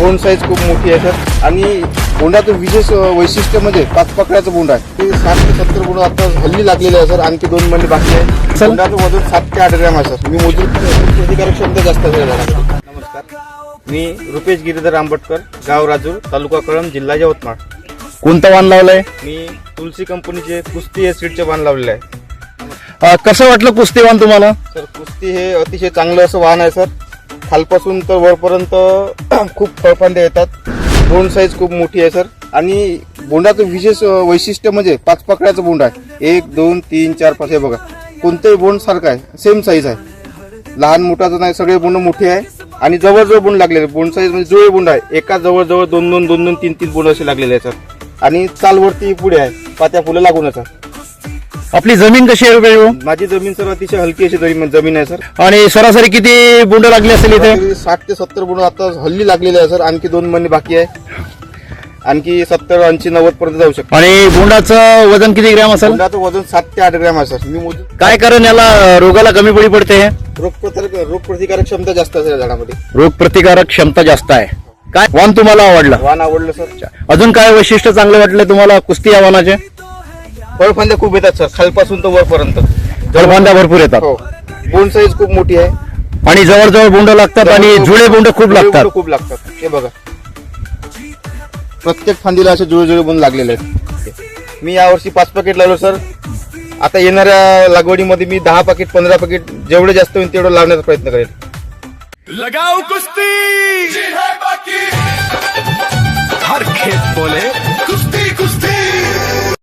बोंड साईज खूप मोठी आहे सर. आणि बोंडाचं विशेष वैशिष्ट्य म्हणजे 5 पकड्याचं बोंड आहे. ते 60 ते 70 बोंड आता हल्ली लागलेले आहे सर. आणखी 2 महिने बाकी आहे. बोंडाचं वजन 7 ते 8 ग्रॅम आहे सर. मी मोजून प्रतिकारक क्षमता जास्त आहे. नमस्कार, मी रुपेश गिरीधर आंबटकर, गाव राजूर, तालुका कळंब, जिल्हा यवतमाळ. कोणतं वाण लावलंय? मी तुलसी कंपनीचे कुस्ती या सीडचे वाण लावलेलं आहे. कसं वाटलं कुस्ती वाण तुम्हाला? सर कुस्ती हे अतिशय चांगलं असं वाहन आहे सर. खालपासून तर वरपर्यंत खूप फळफांदे येतात. बोंड साईज खूप मोठी आहे सर. आणि बोंडाचं विशेष वैशिष्ट्य म्हणजे 5 पकड्याचं बोंड आहे. 1 2 3 4 5 हे बघा, कोणतेही बोंड सारखं आहे, सेम साईज आहे. लहान मोठाचं नाही, सगळे बोंड मोठे आहे. आणि जवळजवळ बोंड लागलेले, बोंड साईज म्हणजे जुळे बोंड आहे. एका जवळजवळ 2 3 3 बोंड असे लागलेले आहे सर. आणि चालवरती पुढे आहे, पात्या फुलं लागूनच आहे. आपली जमीन कशी आहे रुपये? माझी जमीन सर अतिशय हलकी अशी जमीन आहे सर. आणि सरासरी किती बोंड लागली असेल इथे? 60 ते 70 बोंड आता हल्ली लागलेले आहे सर. आणखी 2 महिने बाकी आहे. आणखी 70 80 90 पर्यंत जाऊ शकतो. आणि बोंडाचं वजन किती ग्रॅम असेल? बोंडाचं वजन 7 ते 8 ग्रॅम आहे सर. मी मोजून काय कारण याला रोगाला कमी बळी पडते? हे रोगप्रतिकारक क्षमता जास्त असेल झाडामध्ये. रोग प्रतिकारक क्षमता जास्त आहे. काय वाण तुम्हाला आवडलं? वाण आवडलं सर. अजून काय वैशिष्ट्य चांगलं वाटलं तुम्हाला कुस्ती या वाणाचे? फळफांद्या खूप येतात सर, खालपासून तर वरपर्यंत. जळफांद्या भरपूर येतात. हो, बोंड साईज खूप मोठी आहे. आणि जवळजवळ बोंड लागतात आणि जुळे बोंड खूप लागतात. हे बघा, प्रत्येक फांदीला असे जुळे बोंड लागलेले आहेत. मी यावर्षी 5 पॅकेट लावलो सर. आता येणाऱ्या लागवडीमध्ये मी 10 पॅकेट 15 पॅकेट जेवढे जास्त होईल तेवढं लावण्याचा प्रयत्न करेल. लगाओ कुश्ती, हर खेत बोले